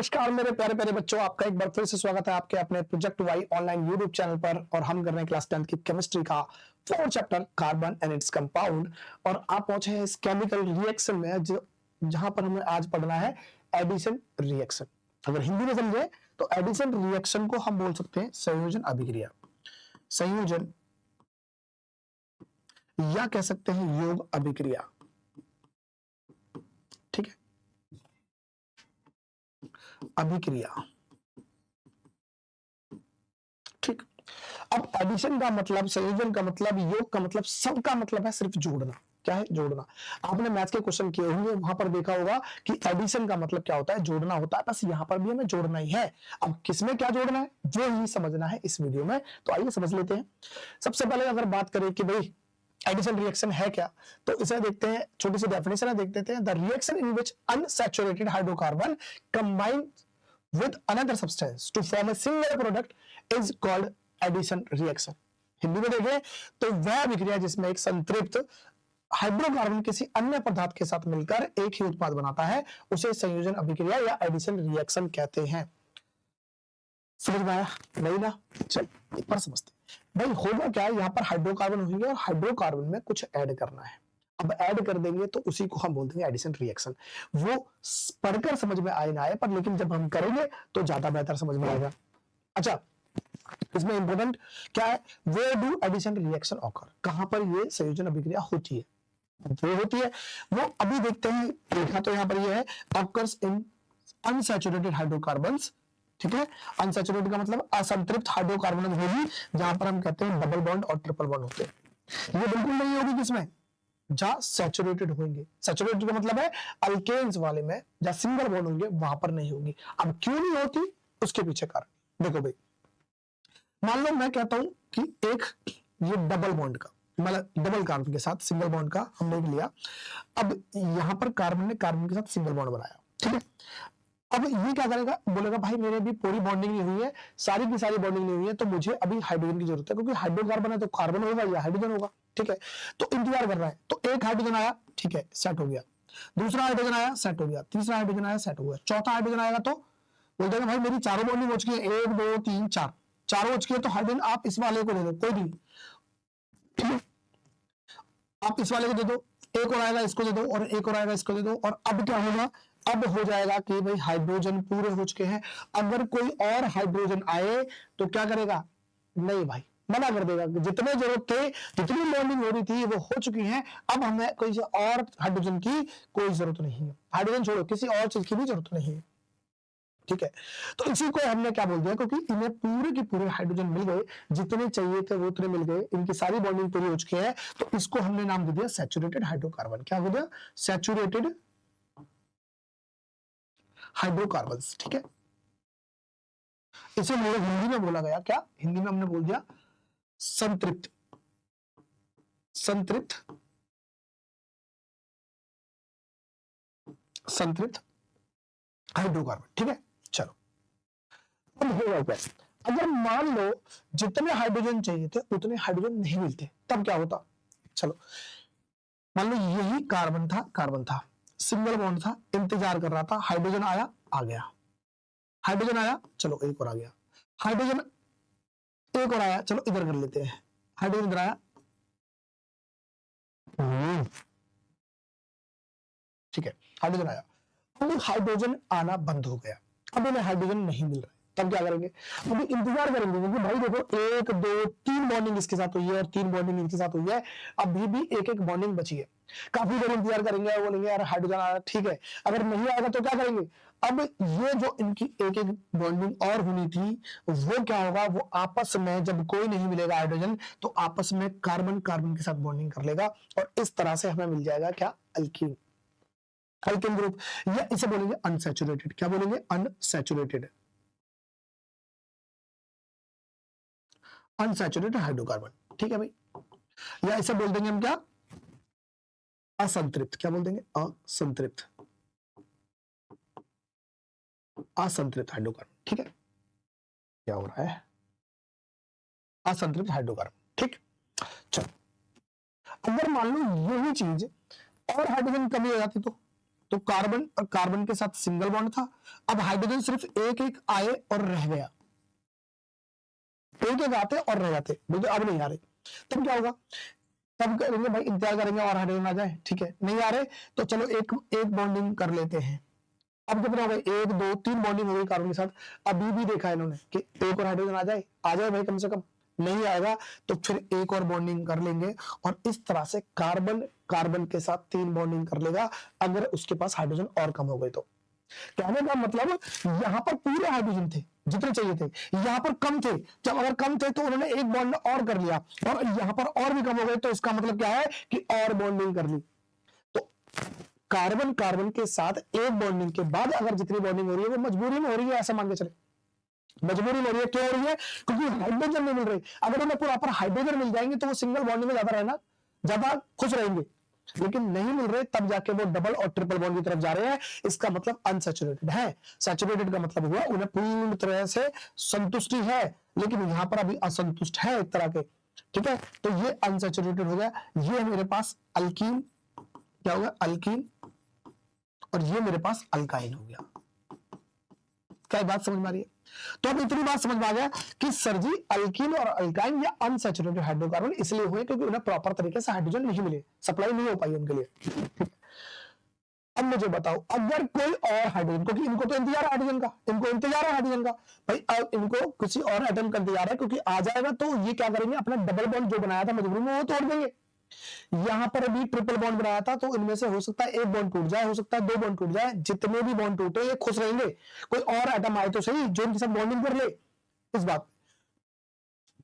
नमस्कार मेरे प्यारे प्यारे बच्चों, आपका एक बार फिर से स्वागत है आपके अपने project Y online YouTube channel पर। और हम कर रहे हैं क्लास 10 की केमिस्ट्री का 4 chapter carbon and its compound. और आप पहुंचे हैं इस केमिकल रिएक्शन में जो जहां पर हमें आज पढ़ना है एडिशन रिएक्शन। अगर हिंदी में समझे तो एडिशन रिएक्शन को हम बोल सकते हैं संयोजन अभिक्रिया, संयोजन या कह सकते हैं योग अभिक्रिया। ठीक है, अभिक्रिया। ठीक। अब एडिशन का मतलब, संयोजन का मतलब, योग का मतलब, सबका मतलब है सिर्फ जोड़ना। क्या है? जोड़ना। आपने मैथ्स के क्वेश्चन किए होंगे, वहां पर देखा होगा कि एडिशन का मतलब क्या होता है, जोड़ना होता है। बस यहां पर भी हमें जोड़ना ही है। अब किसमें क्या जोड़ना है जो ही समझना है इस वीडियो में, तो आइए समझ लेते हैं। सबसे पहले अगर बात करें कि भाई एडिशन रिएक्शन है क्या, तो इसे देखते हैं, छोटी सी डेफिनेशन है, देख देते हैं। The reaction in which unsaturated hydrocarbon combine with another substance to form a single product is called addition reaction। Hindi में देखें तो वह अभिक्रिया जिसमें एक संतृप्त हाइड्रोकार्बन किसी अन्य पदार्थ के साथ मिलकर एक ही उत्पाद बनाता है उसे संयोजन अभिक्रिया या एडिशन रिएक्शन कहते हैं। समझ में आया? नहीं ना? चल एक बार समझते हैं। भाई होगा क्या, यहाँ पर हाइड्रोकार्बन होंगे और हाइड्रोकार्बन में कुछ ऐड करना है। अब ऐड कर देंगे तो उसी को हम बोल देंगे एडिशन रिएक्शन। वो पढ़कर समझ में आए ना आए, पर लेकिन जब हम करेंगे तो ज्यादा बेहतर समझ में आएगा। अच्छा, इसमें इंपॉर्टेंट क्या है, where do addition reaction occur, कहां पर ये संयोजन अभिक्रिया होती है, वो होती है वो अभी देखते हैं। देखा तो यहाँ पर ये है ऑकर्स इन अनसैचुरेटेड हाइड्रोकार्बन्स। ठीक है, अनसैचुरेटेड का मतलब असंतृप्त हाइड्रोकार्बन होगी, जहां पर हम कहते हैं डबल बॉन्ड और ट्रिपल बॉन्ड होते हैं। ये बिल्कुल नहीं होगी किसमें, जहां सैचुरेटेड होंगे। सैचुरेटेड का मतलब है अल्केन्स वाले में जहां सिंगल बॉन्ड होंगे वहां पर नहीं होगी। अब क्यों नहीं होती, उसके पीछे कारण देखो भाई। मान लो मैं कहता हूं कि एक ये डबल बॉन्ड का, मतलब डबल कार्बन के साथ सिंगल बॉन्ड का हमने लिया। अब यहां पर कार्बन ने कार्बन के साथ सिंगल बॉन्ड बनाया। ठीक है, अब ये क्या करेगा, बोलेगा भाई मेरे भी पूरी बॉन्डिंग नहीं हुई है, सारी की सारी बॉन्डिंग नहीं हुई है, तो मुझे अभी हाइड्रोजन की जरूरत है, क्योंकि हाइड्रोकार्बन है तो कार्बन होगा या हाइड्रोजन होगा। ठीक है, तो इंतजार कर रहा है। तो एक हाइड्रोजन आया, ठीक है, सेट हो गया। दूसरा हाइड्रोजन आया, सेट हो गया। तीसरा हाइड्रोजन आया, सेट हो गया। चौथा हाइड्रोजन आएगा तो बोल देगा भाई मेरी चारों बॉन्डिंग हो चुकी है, 1 2 3 4, चारों हो चुकी है, तो हाइड्रोजन आप इस वाले को दे दो, कोई नहीं, आप इस वाले को दे दो, एक और आएगा इसको दे दो, और एक और आएगा इसको दे दो। और अब क्या होगा, अब हो जाएगा कि भाई हाइड्रोजन पूरे हो चुके हैं। अगर कोई और हाइड्रोजन आए तो क्या करेगा, नहीं भाई मना कर देगा, जितने जरूरत थे, जितनी बॉन्डिंग हो रही थी वो हो चुकी है, अब हमें कोई और हाइड्रोजन की कोई जरूरत नहीं है। हाइड्रोजन छोड़ो, किसी और चीज की भी जरूरत नहीं है। ठीक है, तो इसी को हमने क्या बोल दिया, क्योंकि इन्हें पूरे के पूरे हाइड्रोजन मिल गए, जितने चाहिए थे वो उतने मिल गए, इनकी सारी बॉन्डिंग पूरी हो चुकी है, तो इसको हमने नाम दे दिया सैचुरेटेड हाइड्रोकार्बन। क्या हो गया, सैचुरेटेड हाइड्रोकार्बन्स। ठीक है, इसे हिंदी में बोला गया क्या, हिंदी में हमने बोल दिया संतृप्त, संतृप्त, संतृप्त हाइड्रोकार्बन। ठीक है, चलो अब होगा क्या, अगर मान लो जितने हाइड्रोजन चाहिए थे उतने हाइड्रोजन नहीं मिलते, तब क्या होता। चलो मान लो यही कार्बन था, कार्बन था, सिंगल बॉन्ड था, इंतजार कर रहा था, हाइड्रोजन आया, आ गया, हाइड्रोजन आया, चलो एक और आ गया, हाइड्रोजन एक और आया, चलो इधर कर लेते हैं, हाइड्रोजन इधर आया। ठीक है, हाइड्रोजन आया, अब हाइड्रोजन आना बंद हो गया, अब इन्हें हाइड्रोजन नहीं मिल रहा है, तब क्या करेंगे, अभी इंतजार करेंगे, क्योंकि भाई देखो 1 2 3 बॉन्डिंग इसके साथ हुई है और 3 बॉन्डिंग इनके साथ हुई है, अभी भी एक एक बॉन्डिंग बची है। काफी देर इंतजार करेंगे, बोलेंगे यार हाइड्रोजन आ रहा, ठीक है, अगर नहीं आएगा तो क्या करेंगे, अब ये जो इनकी एक एक बॉन्डिंग और होनी थी वो क्या होगा, वो आपस में जब कोई नहीं मिलेगा हाइड्रोजन, तो आपस में कार्बन कार्बन के साथ बॉन्डिंग कर लेगा, और इस तरह से हमें मिल जाएगा क्या, अल्कीन, अल्कीन ग्रुप, या इसे बोलेंगे अनसैचुरेटेड। क्या बोलेंगे, अनसैचुरेटेड, अनसैचुरेटेड हाइड्रोकार्बन। ठीक है भाई, या इसे बोल देंगे हम क्या, असंतृप्त। क्या बोल देंगे, असंतृप्त, असंतृप्त हाइड्रोकार्बन। ठीक है, क्या हो रहा है, असंतृप्त हाइड्रोकार्बन। ठीक, चलो अगर मान लो यही चीज और हाइड्रोजन कमी हो जाती तो तो कार्बन और कार्बन के साथ सिंगल बॉन्ड था, अब हाइड्रोजन सिर्फ एक एक आए और रह गया, एक एक आते और रह जाते, बोलते अब नहीं आ रहे, तब क्या होगा, तब करेंगे भाई इंतजार करेंगे और हाइड्रोजन आ जाए, ठीक है, नहीं आ रहे तो चलो एक एक बॉन्डिंग कर लेते हैं। अब कितना हो गए, 1 2 3 बॉन्डिंग हो गई कार्बन के साथ। अभी भी देखा है इन्होंने कि एक और हाइड्रोजन आ जाए भाई, कम से कम नहीं आएगा तो फिर एक और बॉन्डिंग कर लेंगे, और इस तरह से कार्बन कार्बन के साथ 3 बॉन्डिंग कर लेगा अगर उसके पास हाइड्रोजन और कम हो गए तो। कहने का मतलब यहां पर पूरे हाइड्रोजन थे जितने चाहिए थे, यहां पर कम थे, जब अगर कम थे तो उन्होंने एक बॉन्ड और कर लिया, और यहां पर और भी कम हो गए तो इसका मतलब क्या है कि और बॉन्डिंग कर ली। तो कार्बन कार्बन के साथ एक बॉन्डिंग के बाद अगर जितनी बॉन्डिंग हो रही है वो मजबूरी में हो रही है, ऐसा मान के चले, मजबूरी में हो रही है, क्यों हो रही है, क्योंकि हाइड्रोजन नहीं मिल रही। अगर उन्हें प्रॉपर हाइड्रोजन मिल जाएंगे तो वो सिंगल बॉन्डिंग में ज्यादा रहना, ज्यादा खुश रहेंगे, लेकिन नहीं मिल रहे तब जाके वो डबल और ट्रिपल बॉन्ड की तरफ जा रहे हैं। इसका मतलब अनसैचुरेटेड है। सैचुरेटेड का मतलब हुआ उन्हें पूर्ण तरह से संतुष्टि है, लेकिन यहां पर अभी असंतुष्ट है एक तरह के, ठीक है, तो ये अनसैचुरेटेड हो गया। ये मेरे पास अल्कीन, क्या हो गया, अल्कीन, और ये मेरे पास अल्काइन हो गया। क्या बात समझ में आ रही है? तो अब इतनी बात समझ में आ गया कि सर जी अल्कीन और अल्काइन या अनसैचुरेटेड हाइड्रोकार्बन इसलिए हुए क्योंकि उन्हें प्रॉपर तरीके से हाइड्रोजन नहीं मिले, सप्लाई नहीं हो पाई उनके लिए। अब मुझे बताओ अगर कोई और हाइड्रोजन, क्योंकि इनको तो इंतजार है हाइड्रोजन का, इनको इंतजार है हाइड्रोजन का भाई, अब इनको किसी और एटम का इंतजार है, क्योंकि आ जाएगा तो ये क्या करेंगे, अपना डबल बॉन्ड जो बनाया था मजबूरी में वो तोड़ देंगे। यहां पर अभी ट्रिपल बॉन्ड बनाया था तो इनमें से हो सकता है एक बॉन्ड टूट जाए, हो सकता है 2 बॉन्ड टूट जाए, जितने भी बॉन्ड टूटे ये खुश रहेंगे। कोई और एटम आए तो सही जो इनके साथ बॉन्डिंग कर ले इस बात।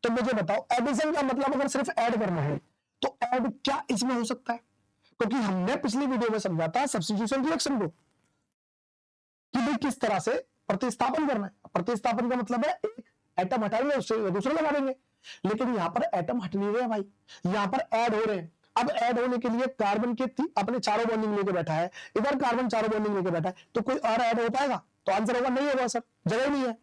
तो मुझे बताओ एडिशन का मतलब अगर सिर्फ ऐड करना है तो ऐड क्या इसमें हो सकता है, क्योंकि हमने पिछली वीडियो में समझा था सब्स्टिट्यूशन रिएक्शन को कि भाई किस तरह से प्रतिस्थापन करना है। प्रतिस्थापन का मतलब है एक एटम हटाएंगे उससे दूसरा लगा देंगे, लेकिन यहां पर एटम हट नहीं रहे भाई, यहां पर ऐड हो रहे हैं। अब ऐड होने के लिए कार्बन के अपने चारों बॉन्डिंग लेके बैठा है, इधर कार्बन चारों बॉन्डिंग लेके बैठा है, तो कोई और ऐड हो पाएगा? तो आंसर होगा नहीं होगा सर, जगह नहीं है।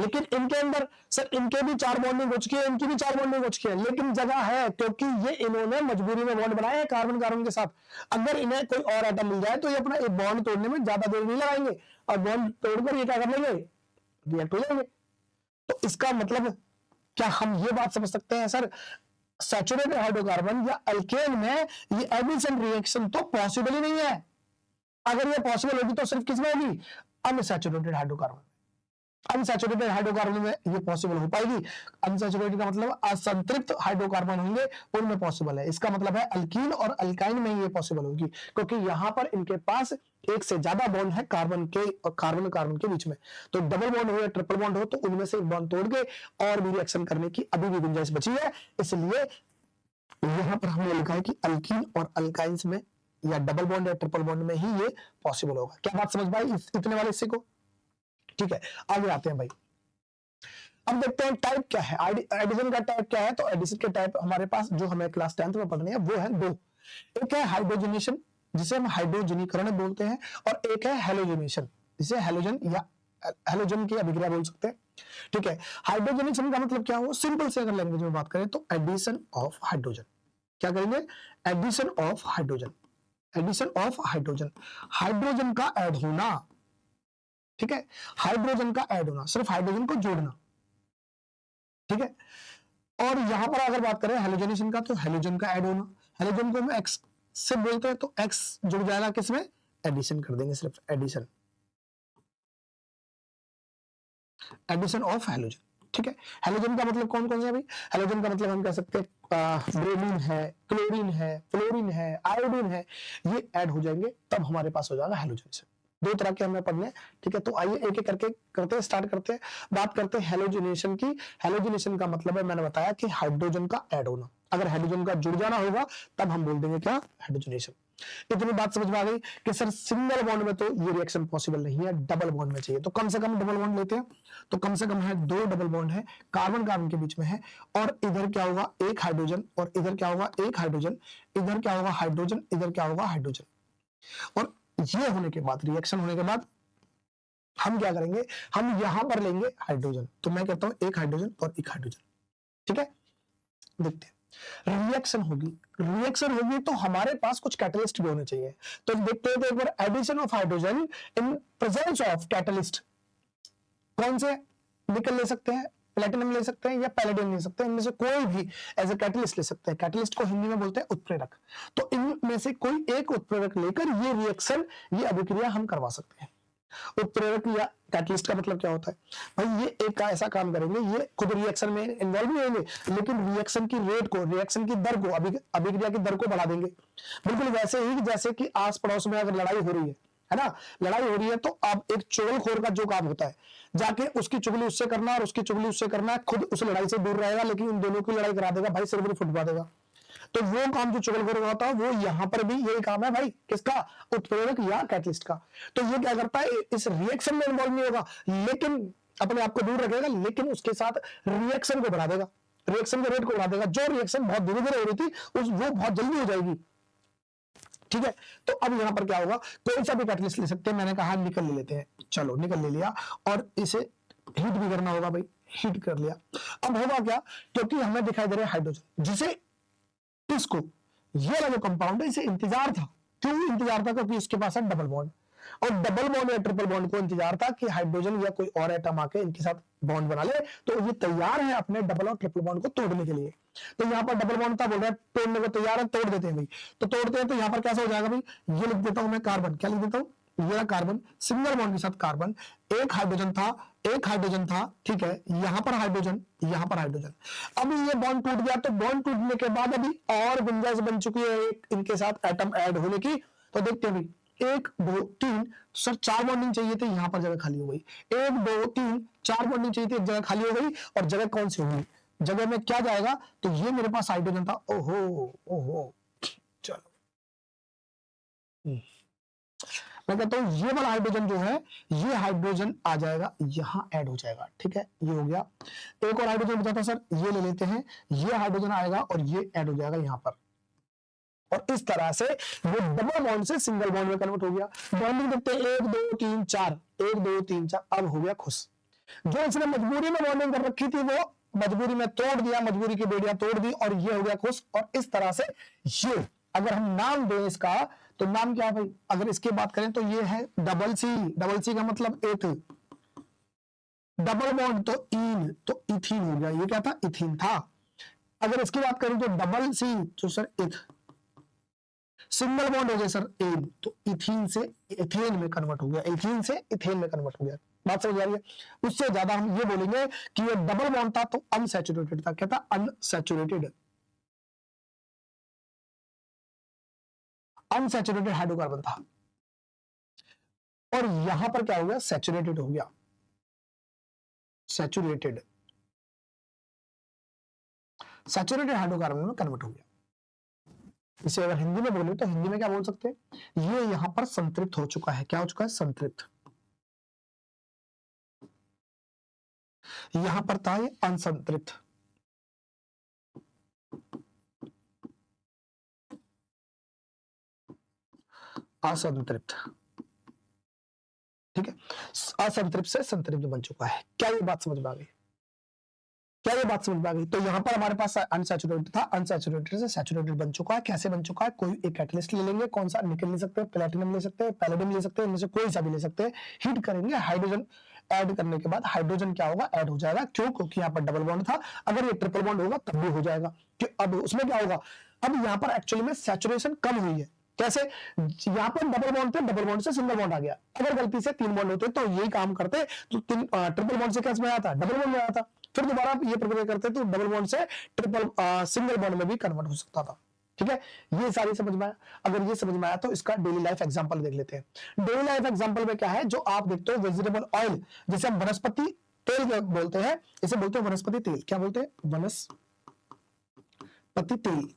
लेकिन इनके अंदर सर इनके भी 4 बॉन्डिंग हो चुकी है, इनकी भी 4 बॉन्डिंग हो चुकी है, लेकिन जगह है क्योंकि ये इन्होंने मजबूरी में बॉन्ड बनाए हैं कार्बन कार्बन के साथ। अगर इन्हें कोई और एटम मिल जाए तो ये अपना एक बॉन्ड तोड़ने में ज्यादा देर नहीं लगाएंगे, और बॉन्ड तोड़कर ये क्या कर लेंगे, रिएक्ट हो जाएंगे। तो इसका मतलब क्या हम ये बात समझ सकते हैं सर सैचुरेटेड हाइड्रोकार्बन या अल्केन में ये एडिशन रिएक्शन तो पॉसिबल ही नहीं है। अगर ये पॉसिबल होगी तो सिर्फ किसमें होगी, अनसैचुरेटेड हाइड्रोकार्बन। अनसैचुरेटेड हाइड्रोकार्बन में ये पॉसिबल हो पाएगी। अनसैचुरेटेड का मतलब असंतृप्त हाइड्रोकार्बन होंगे उनमें पॉसिबल है। इसका मतलब है अल्कीन और अल्काइन में ये पॉसिबल होगी, क्योंकि यहां पर इनके पास एक से ज्यादा बॉन्ड है कार्बन के और कार्बन कार्बन के बीच में। तो डबल बॉन्ड हो या ट्रिपल बॉन्ड हो तो उनमें से एक बॉन्ड तोड़ के और भी रिएक्शन करने की अभी भी गुंजाइश बची है। इसलिए यहां पर हमने लिखा है कि अल्कीन और अल्काइंस में या डबल बॉन्ड या ट्रिपल बॉन्ड में ही ये पॉसिबल होगा। क्या बात समझ पाई इतने वाले हिस्से को? ठीक है, आगे आते हैं भाई। अब देखते हैं टाइप क्या है, एडिशन का टाइप क्या है। तो एडिशन के टाइप हमारे पास जो हमें क्लास 10th में पढ़ने हैं वो है 2। एक है हाइड्रोजनेशन जिसे हम हाइड्रोजनीकरण बोलते हैं, और एक है हेलोजनेशन जिसे हेलोजन या हेलोजन की अभिक्रिया बोल सकते हैं। ठीक है, हाइड्रोजनेशन का मतलब क्या हुआ, सिंपल से अगर लैंग्वेज में बात करें तो एडिशन ऑफ हाइड्रोजन। क्या करेंगे, addition of hydrogen, addition of hydrogen, hydrogen का ऐड होना। ठीक है, हाइड्रोजन का ऐड होना, सिर्फ हाइड्रोजन को जोड़ना। ठीक है, और यहां पर अगर बात करें हेलोजनेशन का तो हेलोजन का ऐड होना, हेलोजन को हम एक्स से बोलते हैं तो एक्स जुड़ जाएगा किसमें, एडिशन कर देंगे, सिर्फ एडिशन, एडिशन ऑफ हेलोजन। ठीक है, हेलोजन का मतलब कौन कौन सा है भाई, हेलोजन का मतलब हम कह सकते हैं ब्रोमीन है, क्लोरीन है, फ्लोरीन है, आयोडीन है, ये ऐड हो जाएंगे तब हमारे पास हो जाएगा हेलोजनेशन। 2 तरह के हमें पढ़ने। ठीक है, तो आइए एक एक करके करते हैं, स्टार्ट करते हैं, बात करते हैं हेलोजनेशन की। हेलोजनेशन का मतलब है मैंने बताया कि हाइड्रोजन का ऐड होना, अगर हाइड्रोजन का जुड़ जाना होगा तब हम बोल देंगे क्या, हाइड्रोजनेशन। इतनी बात समझ में आ गई कि सर सिंगल बॉन्ड में तो ये रिएक्शन पॉसिबल नहीं है, डबल बॉन्ड में चाहिए। तो कम से कम डबल बॉन्ड लेते हैं, तो कम से कम है 2 डबल बॉन्ड है, कार्बन कार्बन के बीच में है, और इधर क्या होगा, एक हाइड्रोजन, और इधर क्या होगा, एक हाइड्रोजन, इधर क्या होगा, हाइड्रोजन, इधर क्या होगा, हाइड्रोजन। और ये होने के बाद, रिएक्शन होने के बाद हम क्या करेंगे, हम यहां पर लेंगे हाइड्रोजन। तो मैं कहता हूं एक हाइड्रोजन और एक हाइड्रोजन। ठीक है, देखते हैं रिएक्शन होगी, रिएक्शन होगी तो हमारे पास कुछ कैटलिस्ट भी होने चाहिए। तो देखते हैं तो एक बार addition of hydrogen in presence of catalyst, कौन से निकल ले सकते हैं, प्लेटिनम ले सकते हैं या पैलेडियम ले सकते हैं, इनमें से कोई भी एज ए कैटलिस्ट ले सकते हैं। कैटलिस्ट को हिंदी में बोलते हैं उत्प्रेरक। तो इनमें से कोई एक उत्प्रेरक लेकर ये रिएक्शन, ये अभिक्रिया हम करवा सकते हैं। उत्प्रेरक या कैटलिस्ट का मतलब क्या होता है भाई, ये एक का ऐसा काम करेंगे, ये खुद रिएक्शन में इन्वॉल्व नहीं होंगे लेकिन रिएक्शन की रेट को, रिएक्शन की दर को, अभिक्रिया की दर को बढ़ा देंगे। बिल्कुल वैसे ही जैसे कि आस पड़ोस में अगर लड़ाई हो रही है ना, लड़ाई हो रही है तो अब एक चुगलखोर का जो काम होता है जाके उसकी चुगली उससे करना और उसकी चुगली उससे करना है, खुद उस लड़ाई से दूर रहेगा लेकिन उन दोनों की लड़ाई करा देगा भाई, सिर भी फुटवा देगा। तो वो काम जो चुगलखोर का होता है वो यहाँ पर भी यही काम है भाई, किसका, उत्प्रेरक या कैटलिस्ट का। तो ये क्या करता है, इस रिएक्शन में इन्वॉल्व नहीं होगा लेकिन अपने आप को दूर रखेगा, लेकिन उसके साथ रिएक्शन को बढ़ा देगा, रिएक्शन के रेट को बढ़ा देगा। जो रिएक्शन बहुत धीरे धीरे हो रही थी वो बहुत जल्दी हो जाएगी। ठीक है, तो अब यहां पर क्या होगा, कोई सा भी कैटलिस्ट ले सकते हैं। मैंने कहा निकल ले लेते हैं, चलो निकल ले लिया और इसे हीट भी करना होगा भाई, हीट कर लिया। अब होगा क्या, क्योंकि हमें दिखाई दे रहा है हाइड्रोजन, जिसे इसको ये वाला जो कंपाउंड है इसे इंतजार था। क्यों इंतजार था, क्योंकि इसके पास है डबल बॉन्ड, और डबल बॉन्ड या ट्रिपल बॉन्ड को इंतजार था कि हाइड्रोजन या कोई और एटम आके इनके साथ बॉन्ड बना ले, तो ये तैयार है अपने डबल और ट्रिपल बॉन्ड को तोड़ने के लिए। तो यहाँ पर डबल बॉन्ड था, बोल रहा है तोड़ने को तैयार है, तोड़ देते हैं भाई। तो तोड़ते हैं तो यहाँ पर कैसा हो जाएगा भाई, ये लिख देता हूं मैं कार्बन, क्या लिख देता हूं, ये कार्बन, सिंगल बॉन्ड के साथ कार्बन, एक हाइड्रोजन था, ठीक है, यहां पर हाइड्रोजन, यहां पर हाइड्रोजन। अब ये बॉन्ड टूट गया, तो बॉन्ड टूटने के बाद अभी और गुंजाइश बन चुकी है एक इनके साथ एटम ऐड होने की। तो देखते हैं भाई, 1 2 3 सर 4 बॉन्डिंग चाहिए थे, यहां पर जगह खाली हो गई। 1 2 3 4 बॉन्डिंग चाहिए थी, एक जगह खाली हो गई। और जगह कौन सी होगी, जगह में क्या जाएगा, तो ये मेरे पास हाइड्रोजन था, ओहो चलो मैं कहता हूं ये वाला हाइड्रोजन जो है, ये हाइड्रोजन आ जाएगा यहां ऐड हो जाएगा। ठीक है, ये हो गया। एक और हाइड्रोजन बचा था सर, ये ले लेते हैं, ये हाइड्रोजन आएगा और ये ऐड हो जाएगा यहां पर। और इस तरह से वो डबल बॉन्ड से सिंगल बॉन्ड में कन्वर्ट हो गया। बॉन्डिंग देखते हैं 1 2 3 4, 1 2 3 4, अब हो गया खुश। जो इसने मजबूरी में बॉन्डिंग कर रखी थी वो मजबूरी में तोड़ दिया, मजबूरी की बेड़ियां तोड़ दी और ये हो गया खुश। और इस तरह से ये, अगर हम नाम दें इसका तो नाम क्या है भाई, अगर इसकी बात करें तो ये है डबल सी का मतलब एथ, डबल बॉन्ड तो इन, तो इथीन हो गया। ये क्या था, इथीन था। अगर इसकी बात करें तो डबल सी तो सर इथ, सिंगल बॉन्ड हो गया सर एन, तो इथीन से इथेन में कन्वर्ट हो गया, इथीन से इथेन में कन्वर्ट हो गया। बात समझ आ रही है। उससे ज्यादा हम ये बोलेंगे कि ये डबल बॉन्ड था तो अनसैचुरेटेड था। क्या था, अनसैचुरेटेड, अनसैचुरेटेड हाइड्रोकार्बन था। और यहां पर क्या हो गया, सैचुरेटेड हो गया, सैचुरेटेड हाइड्रोकार्बन में कन्वर्ट हो गया। इसे अगर हिंदी में बोले तो हिंदी में क्या बोल सकते हैं, ये यहां पर संतृप्त हो चुका है। क्या हो चुका है, संतृप्त। यहां पर था ये अनसंतृप्त, असंतृप्त। ठीक है, असंतृप्त से संतृप्त बन चुका है। क्या ये बात समझ में आ गई, क्या ये बात समझ में आ गई। तो यहां पर हमारे पास अनसैचुरेटेड था, अनसैचुरेटेड से सैचुरेटेड बन चुका है। कैसे बन चुका है, कोई एक कैटलिस्ट ले लेंगे, कौन सा, निकल ले सकते हैं, प्लेटिनम ले सकते हैं, पैलेडियम ले सकते हैं, इनमें से कोई सा भी ले सकते हैं। हीट करेंगे, हाइड्रोजन ऐड करने के बाद हाइड्रोजन क्या होगा, ऐड हो जाएगा। क्यों, क्योंकि यहाँ पर डबल बॉन्ड था। अगर ये ट्रिपल बॉन्ड होगा तब भी हो जाएगा। कि अब उसमें क्या होगा, अब यहाँ पर एक्चुअली में सैचुरेशन कम हुई है। कैसे, यहाँ पर डबल बॉन्ड थे, डबल बॉन्ड से सिंगल बॉन्ड आ गया। अगर गलती से 3 बॉन्ड होते तो यही काम करते, तो ट्रिपल बॉन्ड से क्या में आता, डबल बॉन्ड में आता। फिर दोबारा ये प्रक्रिया करते तो डबल बॉन्ड से ट्रिपल सिंगल बॉन्ड में भी कन्वर्ट हो सकता था। ठीक है, ये सारी समझ में आया। अगर ये समझ में आया तो इसका डेली लाइफ एग्जांपल देख लेते हैं। डेली लाइफ एग्जांपल में क्या है, जो आप देखते हो वेजिटेबल ऑयल, जिसे हम वनस्पति तेल बोलते हैं, इसे बोलते हैं वनस्पति तेल। क्या बोलते हैं, वनस्पति तेल।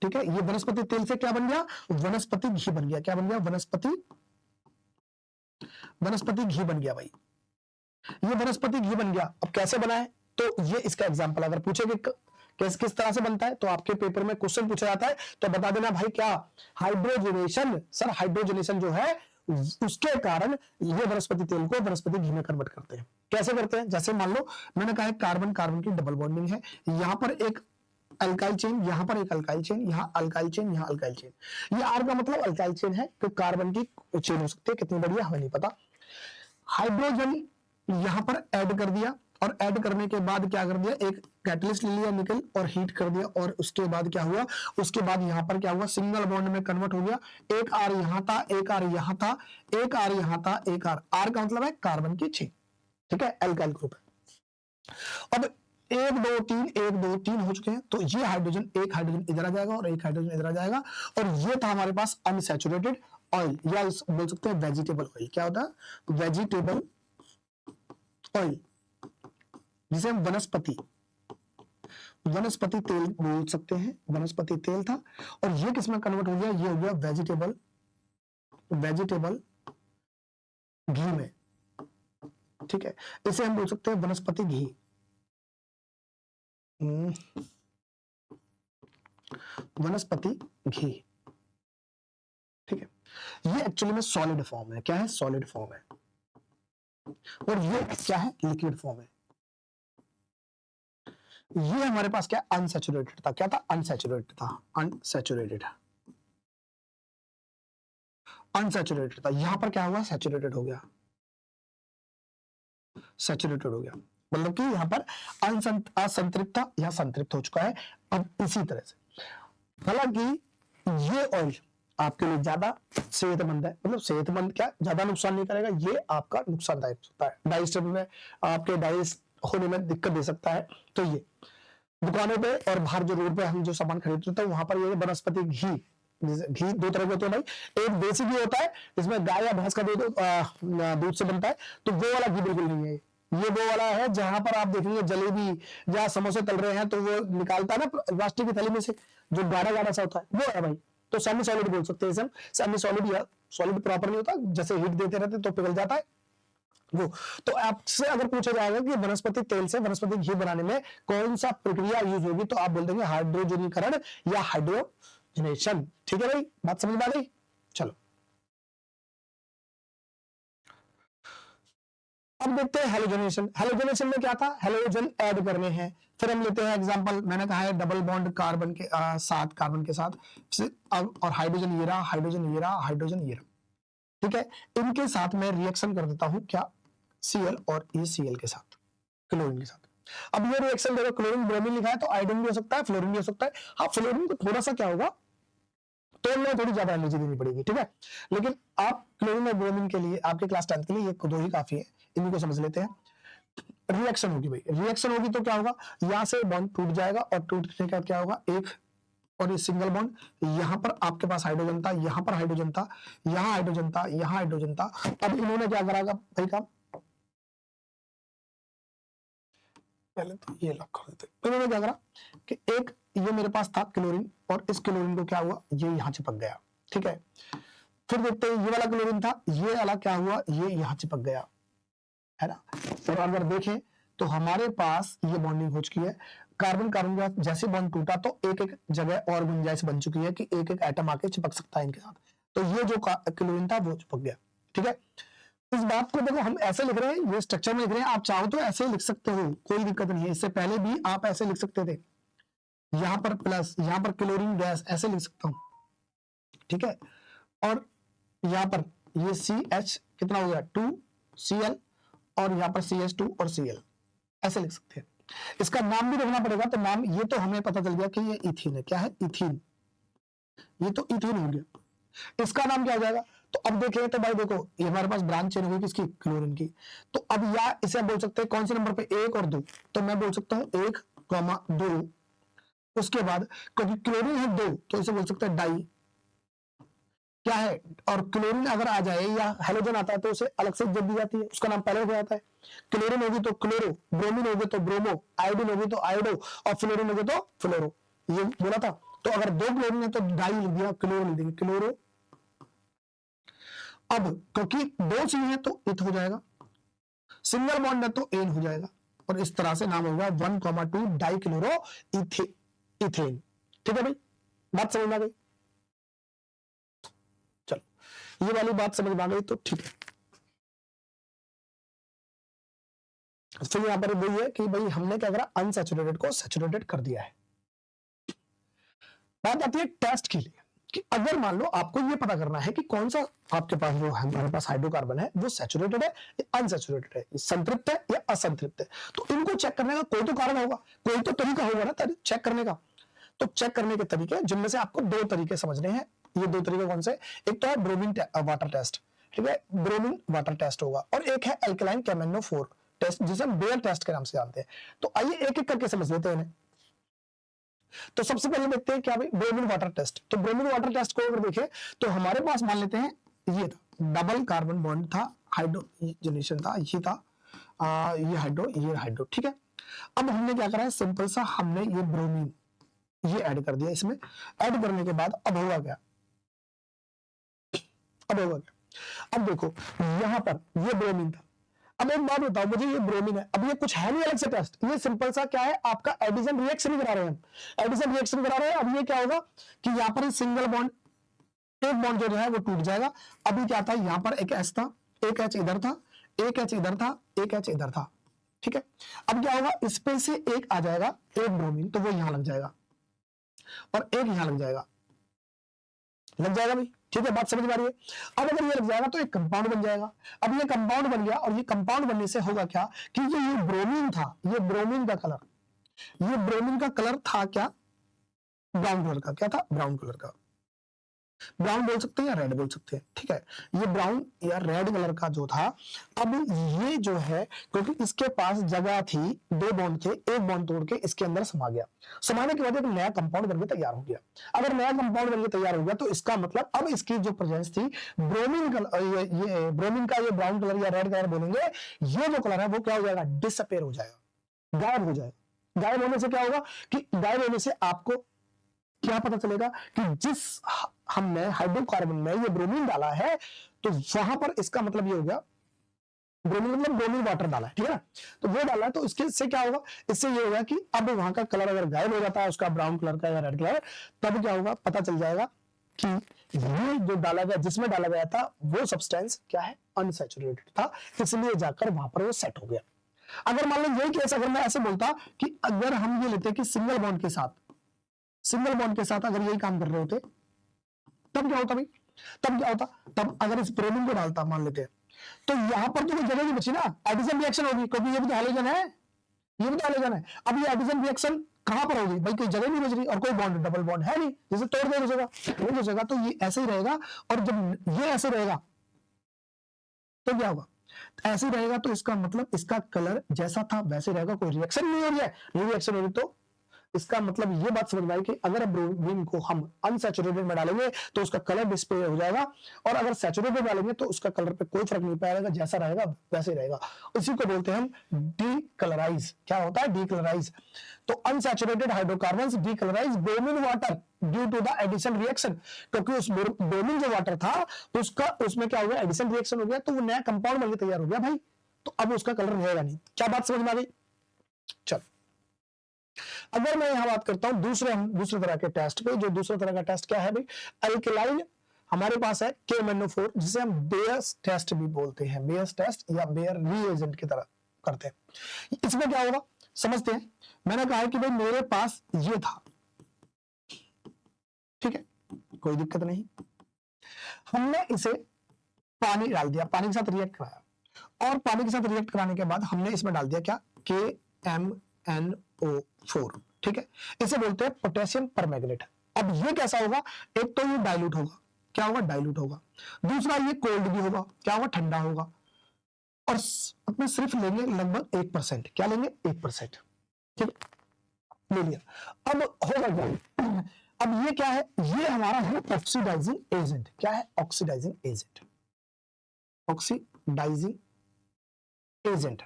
ठीक है, ये वनस्पति तेल से क्या बन गया, वनस्पति घी बन गया। क्या बन गया, वनस्पति घी बन गया भाई, ये वनस्पति घी बन गया। अब कैसे बना है, तो ये इसका एग्जांपल अगर पूछेंगे किस तरह से बनता है, तो आपके पेपर में क्वेश्चन पूछा जाता है तो बता देना भाई क्या, हाइड्रोजनेशन। सर हाइड्रोजनेशन जो है उसके कारण ये वनस्पति तेल को वनस्पति घी में कन्वर्ट करते हैं। कैसे करते हैं, जैसे मान लो मैंने कहा कार्बन कार्बन की डबल बॉन्डिंग है, यहां पर एक अल्काइल चेन, यहां पर एक अल्काइल चेन, यहां अल्काइल चेन, यहां अल्काइल चेन। ये आर का मतलब अल्काइल चेन है, तो कार्बन की चेन हो सकती है, कितनी बढ़िया हमें नहीं पता। हाइड्रोजन यहां पर ऐड कर दिया, और ऐड करने के बाद क्या कर दिया, एक कैटलिस्ट ले लिया निकल और हीट कर दिया, और उसके बाद क्या हुआ, उसके बाद यहां पर क्या हुआ, सिंगल बॉन्ड में कन्वर्ट हो गया। एक आर यहां था, एक आर यहां था, एक आर यहां था, एक आर का मतलब है कार्बन की चेन, ठीक है, एल्काइल ग्रुप है। अब एक दो तीन, एक दो तीन हो चुके हैं, तो ये हाइड्रोजन, एक हाइड्रोजन इधर आ जाएगा और एक हाइड्रोजन इधर आ जाएगा, और ये था हमारे पास अनसैचुरेटेड ऑयल, या बोल सकते हैं वेजिटेबल ऑयल। क्या होता है, वेजिटेबल ऑयल, जिसे हम वनस्पति तेल बोल सकते हैं, वनस्पति तेल था, और ये किसमें कन्वर्ट हो गया, ये हो गया वेजिटेबल घी में, ठीक है, इसे हम बोल सकते हैं वनस्पति घी। वनस्पति घी, ठीक है। ये एक्चुअली में सॉलिड फॉर्म है, क्या है, सॉलिड फॉर्म है, और ये क्या है, लिक्विड फॉर्म है। ये हमारे पास क्या, अनसैचुरेटेड था, क्या था, अनसैचुरेटेड था, अनसैचुरेटेड था। यहां पर क्या हुआ, सैचुरेटेड हो गया, सैचुरेटेड हो गया, मतलब कि यहां पर असंतृप्त था, यहां संतृप्त हो चुका है। अब इसी तरह से, हालांकि ये ऑयल आपके लिए ज्यादा सेहतमंद है, मतलब सेहतमंद क्या, ज्यादा नुकसान नहीं करेगा, ये आपका नुकसानदायक होता है, डाइजेशन में आपके डाइजेस्ट होने में दिक्कत दे सकता है। तो ये दुकानों पे और बाहर जो रोड पे हम जो सामान खरीदते हैं, वहां पर ये वनस्पति घी, घी दो तरह के होते हैं भाई, एक देसी घी होता है जिसमें गाय या भैंस का दूध से बनता है, तो वो वाला घी बिल्कुल नहीं है, ये वो वाला है जहां पर आप देखेंगे जलेबी या समोसे तल रहे हैं तो वो निकालता है ना प्लास्टिक की थैली में से, जो गाढ़ा गाढ़ा सा होता है, वो है भाई। तो सेमी सॉलिड बोल सकते हैं इसे हम, सेमी सॉलिड या सॉलिड प्रॉपर नहीं होता, जैसे हीट देते रहते तो पिघल जाता है वो। तो आपसे अगर पूछा जाएगा कि वनस्पति तेल से वनस्पति घी बनाने में कौन सा प्रक्रिया यूज होगी, तो आप बोल देंगे हाइड्रोजनीकरण या हाइड्रोजनेशन, ठीक है भाई, बात समझ में आ गई। चलो अब देखते हैं हेलोजनेशन। हेलोजनेशन में क्या था, हेलोजन ऐड करने हैं। फिर हम लेते हैं एग्जांपल, मैंने कहा है डबल बॉन्ड कार्बन के साथ, कार्बन के साथ, और हाइड्रोजन ये रहा, हाइड्रोजन ये रहा, हाइड्रोजन ये रहा, ठीक है। इनके साथ मैं रिएक्शन कर देता हूं, क्या, Cl और ये Cl के साथ, क्लोरीन के साथ। अब ये रिएक्शन देखो, क्लोरीन ब्रोमीन लिखा है, तो आयोडीन भी हो सकता है, फ्लोरीन भी हो सकता है। हाँ, फ्लोरीन को थोड़ा सा क्या होगा, तोड़ने में थोड़ी ज्यादा एनर्जी देनी पड़ेगी, ठीक है। लेकिन आप क्लोरीन और ब्रोमीन के लिए, आपके क्लास 10 के लिए ये दो ही काफी है, इन्हीं को समझ लेते हैं। रिएक्शन होगी भाई, रिएक्शन होगी तो क्या होगा, यहां से बॉन्ड टूट जाएगा, और टूटने का क्या होगा, एक और ये सिंगल बॉन्ड, यहां पर आपके पास हाइड्रोजन था, यहां पर हाइड्रोजन था, यहां हाइड्रोजन था, यहां हाइड्रोजन था। अब इन्होंने क्या करा भाई काम, पहले तो ये लॉक कर देते, इन्होंने क्या करा कि एक ये मेरे पास था क्लोरीन, और इस क्लोरीन को क्या हुआ, ये यहां चिपक गया, ठीक है। फिर देखते हैं, ये वाला क्लोरीन था, ये वाला क्या हुआ, ये यहां चिपक गया, है ना। और अगर देखें तो हमारे पास ये बॉन्डिंग हो चुकी है, कार्बन कार्बन के साथ जैसे बॉन्ड टूटा तो एक एक जगह और गुंजाइश बन चुकी है कि एक एक एटम आके चिपक सकता है इनके साथ, तो ये जो क्लोरीन था वो चिपक गया, ठीक है। इस बात को देखो, हम ऐसे लिख रहे हैं, ये स्ट्रक्चर में लिख रहे हैं, आप चाहो तो ऐसे लिख सकते हो, कोई दिक्कत नहीं है, इससे पहले भी आप ऐसे लिख सकते थे, यहां पर प्लस, यहां पर क्लोरीन गैस, ऐसे लिख सकता हूं, ठीक है। और यहां पर ये CH कितना हो गया, 2Cl, और यहां पर CH2 और Cl, ऐसे लिख सकते हैं। इसका नाम भी रखना पड़ेगा, तो नाम ये तो हमें पता चल गया कि ये इथीन है, क्या है, इथीन, ये तो इथीन हो गया। इसका नाम क्या हो जाएगा, तो अब देखें तो भाई देखो, ये हमारे पास ब्रांच चेन होगी किसकी, क्लोरीन की। तो अब या इसे बोल सकते हैं कौन से नंबर पे, 1 और 2, तो मैं बोल सकता हूं 1, 2, उसके बाद क्योंकि क्लोरीन है 2, तो इसे बोल सकते हैं डाई, क्या है। और क्लोरीन अगर आ जाए या हेलोजन आता है तो उसे अलग से इज्जत दी जाती है, उसका नाम पहले हो जाता है। क्लोरीन होगी तो क्लोरो, ब्रोमीन होगी तो ब्रोमो, आयोडीन होगी तो आयोडो, और फ्लोरीन होगी तो फ्लोरो, ये बोला था। तो अगर 2 क्लोरीन है तो डाई लिख दिया, क्लोरो लिख देंगे, क्लोरो। अब क्योंकि 2 सी है तो इथ हो जाएगा, सिंगल बॉन्ड है तो एन हो जाएगा, और इस तरह से नाम होगा 1,2 डाई क्लोरो इथेन, ठीक है भाई, बात समझ में आ गई। चलो, ये वाली बात समझ में आ गई तो ठीक है। फिर यहां पर वही है कि भाई हमने क्या करा, अनसैचुरेटेड को सैचुरेटेड कर दिया है, बात आती है टेस्ट के लिए कि अगर मान लो आपको ये पता करना है कि कौन सा आपके पास जो हमारे पास हाइड्रोकार्बन है वो सैचुरेटेड है या अनसैचुरेटेड है, संतृप्त है या असंतृप्त है, तो इनको चेक करने का कोई तो कारण होगा, कोई तो तरीका होगा ना चेक करने का। तो चेक करने के तरीके जिनमें से आपको दो तरीके समझने हैं। ये दो तरीके कौन से? एक तो है ब्रोमीन वाटर टेस्ट, ठीक है, ब्रोमीन वाटर टेस्ट होगा, और एक है अल्कलाइन कैमेनो4 टेस्ट जिसे हम बेयर टेस्ट के नाम से जानते हैं। तो आइए एक एक करके समझ लेते हैं इन्हें। तो सबसे पहले देखते हैं क्या भाई ब्रोमीन वाटर टेस्ट। तो ब्रोमीन वाटर टेस्ट को अगर देखें तो हमारे पास मान लेते हैं ये था डबल कार्बन बॉन्ड था, हाइड्रोजनेशन था, ये था ये हाइड्रो, ठीक है। अब हमने क्या करा है, सिंपल सा हमने ये ब्रोमीन ये ऐड कर दिया इसमें। ऐड करने के बाद अब होगा क्या, अब देखो यहां पर ये ब्रोमीन था। अब एक बात बताओ मुझे, ये ब्रोमीन है, अब ये कुछ है नहीं अलग से टेस्ट, ये सिंपल सा क्या है आपका एडिशन रिएक्शन ही करा रहे हैं हम, एडिशन रिएक्शन करा रहे हैं। अब ये क्या होगा कि यहाँ पर सिंगल बॉन्ड, एक बॉन्ड जो है वो टूट जाएगा। अभी क्या था, यहाँ पर एक एच था, एक एच इधर था, एक एच इधर था, एक एच इधर था, ठीक है। अब क्या होगा, इस पे से एक आ जाएगा, एक ब्रोमीन, तो वो यहां लग जाएगा और एक यहां लग जाएगा भाई, ठीक है, बात समझ में आ रही है। अब अगर ये लग जाएगा तो एक कंपाउंड बन जाएगा। अब ये कंपाउंड बन गया, और ये कंपाउंड बनने से होगा क्या कि ये ब्रोमीन था, ये ब्रोमीन का कलर, ये ब्रोमीन का कलर था क्या, ब्राउन कलर का। क्या था, ब्राउन कलर का। ब्राउन बोल सकते हैं या रेड बोल सकते हैं, ठीक है। ये ब्राउन या रेड कलर का जो था, अब ये जो है क्योंकि इसके पास जगह थी, दो बॉन्ड थे, एक बॉन्ड तोड़ के इसके अंदर समा गया, समाने के बाद एक नया कंपाउंड बनके तैयार हो गया। अगर नया कंपाउंड बनके तैयार हो गया तो इसका मतलब अब इसकी जो प्रेजेंस थी ब्रोमीन कलर, ये ब्रोमीन का ये ब्राउन कलर या रेड कलर बोलेंगे, ये जो कलर है वो क्या हो जाएगा, डिसअपेयर हो जाएगा, गायब हो जाएगा। गायब होने से क्या होगा कि गायब होने से आपको क्या पता चलेगा कि जिस हमने हाइड्रोकार्बन में ये ब्रोमीन डाला है तो वहां पर इसका मतलब ये हो गया, ब्रोमीन मतलब ब्रोमीन वाटर डाला है, ठीक है ना, तो वो डाला है, तो इसके से क्या होगा, इससे ये होगा कि अब वहां का कलर अगर गायब हो जाता है उसका ब्राउन कलर का या रेड कलर, तब क्या होगा, पता चल जाएगा कि ये जो डाला गया, जिसमें डाला गया था वो सब्सटेंस क्या है, अनसैचुरेटेड था, इसलिए जाकर वहां पर वो सेट हो गया। अगर मान लो यही केस अगर मैं ऐसे बोलता कि अगर हम ये लेते कि सिंगल बॉन्ड के साथ अगर यही काम कर रहे होते तब क्या होता भाई, तब क्या होता, तब अगर इस ब्रोमीन को डालता मान लेते हैं तो यहां पर तो कोई जगह नहीं बची ना, एडिशन रिएक्शन होगी, क्योंकि ये भी तो हैलोजन है, ये भी तो हैलोजन है। अब ये एडिशन रिएक्शन कहां पर होगी भाई, कोई जगह नहीं बच रही, और कोई बॉन्ड डबल बॉन्ड है नहीं, जैसे तोड़ दे वो जगह, तो ये ऐसे ही रहेगा। और जब ये ऐसे रहेगा तो क्या होगा, ऐसे रहेगा तो इसका मतलब इसका कलर जैसा था वैसे रहेगा, कोई रिएक्शन नहीं हो रही है, रिएक्शन हो रही तो इसका मतलब ये बात समझ में आई कि अगर ब्रोमीन को हम अनसैचुरेटेड में डालेंगे तो उसका कलर डिस्प्ले हो जाएगा, और अगर सैचुरेटेड डालेंगे तो उसका कलर पे कोई फर्क नहीं पाएगा, जैसा रहेगा वैसे रहेगा। इसी को बोलते हैं हम डीकलराइज। क्या होता है, डीकलराइज। तो unsaturated hydrocarbons decolourize bromine water due to the addition reaction, क्योंकि उस ब्रोमीन जो वाटर था उसमें क्या हो गया, एडिशन रिएक्शन हो गया, तो वो नया कंपाउंड बनकर तैयार हो गया भाई, तो अब उसका कलर रहेगा नहीं। क्या बात समझ में आ गई? चल, अगर मैं यहां बात करता हूं दूसरे तरह के टेस्ट पे, जो दूसरा तरह का टेस्ट क्या है भाई, अल्कलाइन हमारे पास है KMnO4, जिसे हम बेयर्स टेस्ट भी बोलते हैं, बेयर्स टेस्ट या बेयर रीएजेंट की तरह करते हैं। इसमें क्या होगा समझते हैं। मैंने कहा है कि भाई मेरे पास ये था, ठीक है, कोई दिक्कत नहीं, हमने इसे पानी डाल दिया, पानी के साथ रिएक्ट कराया, और पानी के साथ रिएक्ट कराने के बाद हमने इसमें डाल दिया क्या, KMnO4, ठीक है, इसे बोलते हैं पोटेशियम परमैंगनेट। अब ये कैसा होगा, एक तो ये डाइल्यूट होगा, क्या होगा, डाइल्यूट होगा, दूसरा ये कोल्ड भी होगा, क्या होगा, ठंडा होगा, और अपने सिर्फ लेंगे लगभग 1%, क्या लेंगे, 1%, ठीक है, ले लिया। अब होगा क्या, अब ये क्या है, ये हमारा है ऑक्सीडाइजिंग एजेंट। क्या है, oxidizing agent, oxidizing agent,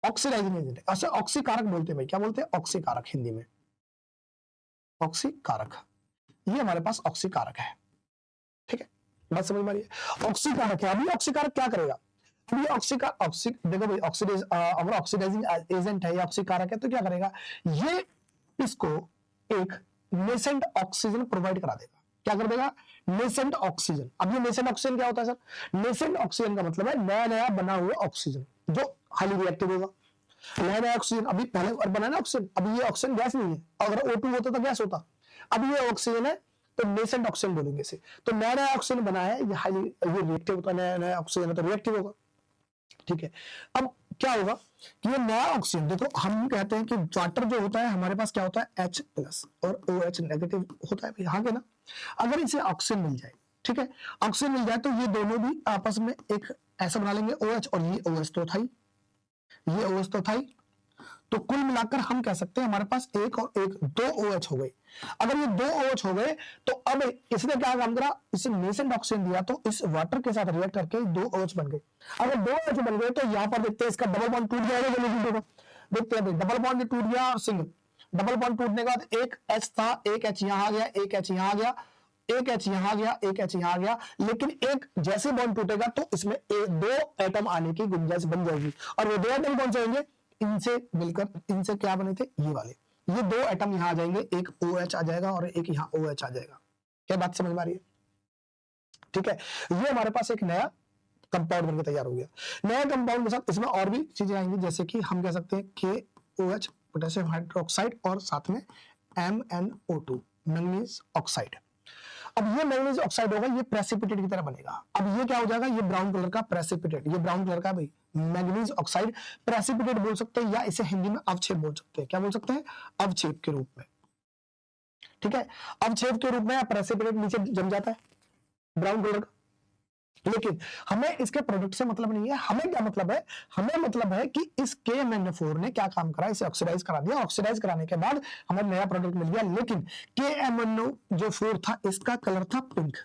oxidizing agent, अच्छा ऑक्सीकारक बोलते हैं भाई, क्या बोलते हैं, ऑक्सीकारक, हिंदी में ऑक्सीकारक, ये हमारे पास ऑक्सीकारक है, ठीक है, बात समझ में आ रही है, ऑक्सीकारक है। अभी ऑक्सीकारक क्या करेगा, अभी देखो भाई, ऑक्सीडाइज अगर ऑक्सीडाइजिंग एजेंट है या ऑक्सीकारक है तो क्या करेगा, ये इसको एक नेसेंट ऑक्सीजन प्रोवाइड करा देगा। क्या कर देगा, नेसेंट ऑक्सीजन। अब ये नेसेंट ऑक्सीजन क्या होता है सर, नेसेंट ऑक्सीजन का मतलब है नया नया बना हुआ ऑक्सीजन जो हाईली रिएक्टिव होगा। नया नया ऑक्सीजन, अभी पहले और बना ना ऑक्सीजन, अभी ये ऑक्सीजन गैस नहीं है, अगर O2 होता तो गैस होता, अब ये ऑक्सीजन है तो नेसेंट ऑक्सीजन बोलेंगे इसे। तो नया नया ऑक्सीजन बना है, ये हाईली ये रिएक्टिव होता है, नया नया ऑक्सीजन है तो रिएक्टिव होगा, ठीक है। अब क्या होगा कि ये नया ऑक्सीजन, देखो हम कहते हैं कि वाटर जो होता है हमारे पास क्या होता है H+ और OH नेगेटिव होता है, यहाँ के ना, अगर इसे ऑक्सीजन मिल जाए, ठीक है, ऑक्सीजन मिल जाए तो ये दोनों भी आपस में एक ऐसा बना लेंगे OH, और ये OH तो था ही, ये OH तो था ही, तो कुल मिलाकर हम कह सकते हैं हमारे पास एक और एक 2 OH हो गए। अगर ये 2 OH हो गए तो अब इसने क्या काम करा, इसे नेसेंट ऑक्सीजन दिया तो इस वाटर के साथ रिएक्ट करके 2 OH बन गए। अगर 2 OH बन गए तो यहां पर देखते हैं इसका डबल बॉन्ड टूट जाएगा, देखते हैं डबल बॉन्ड टूट गया और सिंगल, डबल बॉन्ड टूटने के बाद एक H था, एक H यहां आ गया, एक H यहां आ गया, एक H यहां आ गया, एक H यहां आ गया, लेकिन एक जैसे बॉन्ड टूटेगा तो इसमें 2 एटम आने की गुंजाइश बन जाएगी, और वो 2 एटम कौन से होंगे, इनसे मिलकर, इनसे क्या बने थे, ये वाले, ये 2 एटम यहां आ जाएंगे, एक OH आ जाएगा और एक यहां OH आ जाएगा। क्या बात समझ में आ रही है, ठीक है। ये हमारे पास एक नया कंपाउंड बनकर तैयार हो गया। नया कंपाउंड के साथ इसमें और भी चीजें आएंगी, जैसे कि हम कह सकते हैं KOH पोटेशियम हाइड्रोक्साइड और साथ में MnO2 मैंगनीज ऑक्साइड। अब ये मैंगनीज ऑक्साइड होगा, ये प्रेसिपिटेट की तरह बनेगा। अब ये क्या हो जाएगा, ये ब्राउन कलर का प्रेसिपिटेट, ये ब्राउन कलर का भाई मैंगनीज ऑक्साइड प्रेसिपिटेट बोल सकते हैं, या इसे हिंदी में अवक्षेप बोल सकते हैं। क्या बोल सकते हैं, अवक्षेप के रूप में, ठीक है। अवक्षेप के रूप में प्रेसिपिटेट नीचे जम जाता है ब्राउन कलर का। लेकिन हमें इसके प्रोडक्ट से मतलब नहीं है, हमें क्या मतलब है, हमें मतलब है कि इस KMnO4 ने क्या काम करा, इसे ऑक्सीडाइज करा दिया, ऑक्सीडाइज कराने के बाद हमें नया प्रोडक्ट मिल गया। लेकिन KMnO4 था, इसका कलर था पिंक,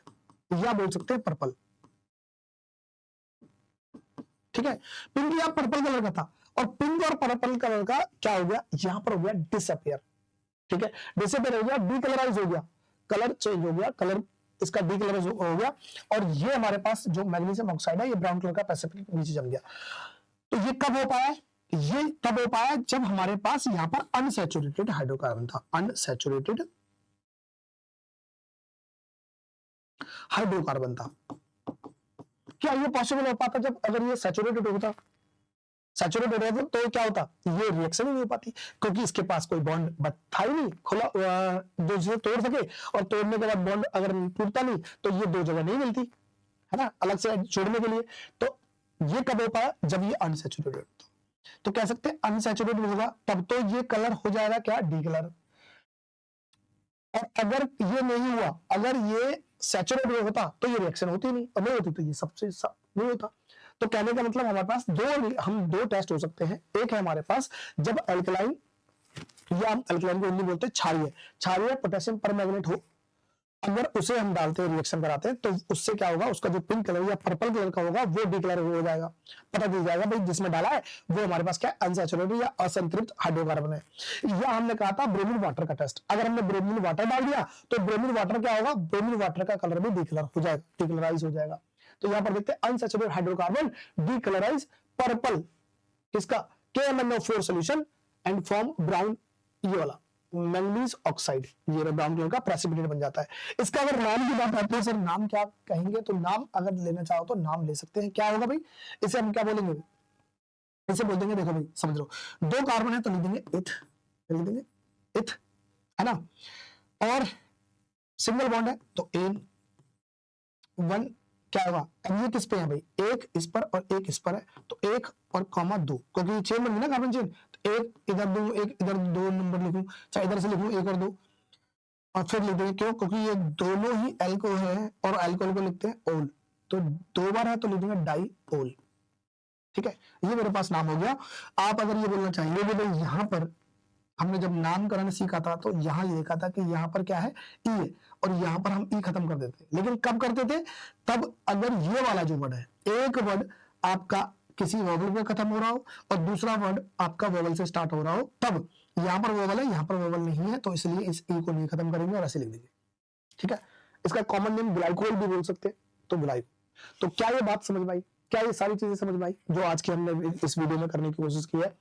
या बोल सकते हैं पर्पल, ठीक है, पिंक या पर्पल कलर का था। और पिंक और पर्पल कलर का क्या हो गया, यहां पर हो गया डिसअपियर, ठीक है, डिसअपियर हो गया, डीकलराइज हो गया, कलर चेंज हो गया, कलर इसका डीकलराइज हो गया, और ये हमारे पास जो मैग्नीशियम ऑक्साइड है, ये ब्राउन कलर का प्रेसिपिटेट नीचे जम गया। तो ये कब हो पाया, ये तब हो पाया जब हमारे पास यहां पर अनसैचुरेटेड हाइड्रोकार्बन था, अनसैचुरेटेड हाइड्रोकार्बन था। क्या ये पॉसिबल हो पाता जब अगर ये सैचुरेटेड होता, सैचुरेटेड होता तो क्या होता, ये रिएक्शन ही नहीं हो पाती, क्योंकि इसके पास कोई बॉन्ड था ही नहीं खुला जो इसे तोड़ सके, और तोड़ने के बाद बॉन्ड अगर टूटता नहीं तो ये 2 जगह नहीं मिलती है ना अलग से जोड़ने के लिए। तो ये कब हो पाया, जब ये अनसैचुरेटेड होता। तो कह सकते हैं अनसैचुरेटेड होगा तब तो ये कलर हो जाएगा क्या, डी कलर। और अगर ये नहीं हुआ, अगर ये सैचुरेटेड होता तो ये रिएक्शन होती नहीं, और नहीं होती तो ये सबसे नहीं होता। तो कहने का मतलब हमारे पास हम दो टेस्ट हो सकते हैं। एक है हमारे पास जब अल्कलाइन, या हम अल्कलाइन को हिंदी बोलते हैं क्षारीय पोटेशियम परमैंगनेट हो, अगर उसे हम डालते हैं, रिएक्शन कराते हैं, तो उससे क्या होगा, उसका जो पिंक कलर या पर्पल कलर का होगा वो डिक्लेयर हो जाएगा, पता चल जाएगा भाई जिसमें डाला है वो हमारे पास क्या अनसैचुरेटेड या असंतृप्त हाइड्रोकार्बन है। या हमने कहा था ब्रोमीन वाटर का टेस्ट, अगर हमने ब्रोमीन वाटर डाल दिया तो ब्रोमीन वाटर क्या होगा, ब्रोमीन वाटर का कलर भी डिक्लेयर हो जाएगा, डिक्लेराइज हो जाएगा। तो यहां पर देखते हैं अनसैचुरेटेड हाइड्रोकार्बन डिक्लेराइज पर्पल, किसका, KMnO4 solution and form brown, ये वाला मैंगनीज ऑक्साइड, ये ब्राउन कलर का प्रेसिपिटेट बन जाता है। इसका अगर नाम की बात आती है, सर नाम क्या कहेंगे, तो नाम अगर लेना चाहो तो नाम ले सकते हैं। क्या होगा भाई, इसे हम क्या बोलेंगे, इसे बोल देंगे, देखो भाई समझ लो, 2 कार्बन है तो लिख देंगे इथ, लिख देंगे इथ, है ना, और सिंगल बॉन्ड है तो एन 1, क्या होगा, अब ये किस पे है भाई, एक इस पर और एक इस पर है, तो 1 और कॉमा 2, क्योंकि चेन बन गई ना कार्बन चेन, तो एक इधर 2, एक इधर 2 नंबर लिखूं, चाहे इधर से लिखूं 1 और 2, और फिर लिख देंगे, क्यों, क्योंकि ये दोनों ही एल्को है और अल्कोहल को लिखते हैं ओल, तो 2 बार है तो लिख देंगे डाई ओल, ठीक है। ये मेरे पास नाम हो गया। आप अगर ये बोलना चाहेंगे कि भाई यहाँ पर हमने जब नामकरण सीखा था तो यहाँ ये देखा था कि यहाँ पर क्या है, ई है, और यहाँ पर हम ई खत्म कर देते, लेकिन कब करते थे, तब अगर ये वाला जो वर्ड है, एक वर्ड आपका किसी वोवल पे खत्म हो रहा हो और दूसरा वर्ड आपका वोवल से स्टार्ट हो रहा हो, तब यहाँ पर वोवल है, यहाँ पर वोवल नहीं है, तो इसलिए इस ई को नहीं खत्म करेंगे और ऐसे लिख देंगे, ठीक है। इसका कॉमन नेम ग्लाइकोल भी बोल सकते हैं, तो ग्लाइको। तो क्या ये बात समझ में आई, क्या ये सारी चीजें समझ में आई जो आज की हमने इस वीडियो में करने की कोशिश की है।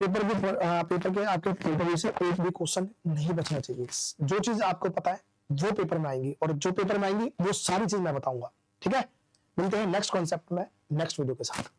पेपर के आपके पेपर से एक भी क्वेश्चन नहीं बचना चाहिए। जो चीज आपको पता है वो पेपर में आएंगी, और जो पेपर में आएंगी वो सारी चीज मैं बताऊंगा, ठीक है। मिलते हैं नेक्स्ट कॉन्सेप्ट में नेक्स्ट वीडियो के साथ।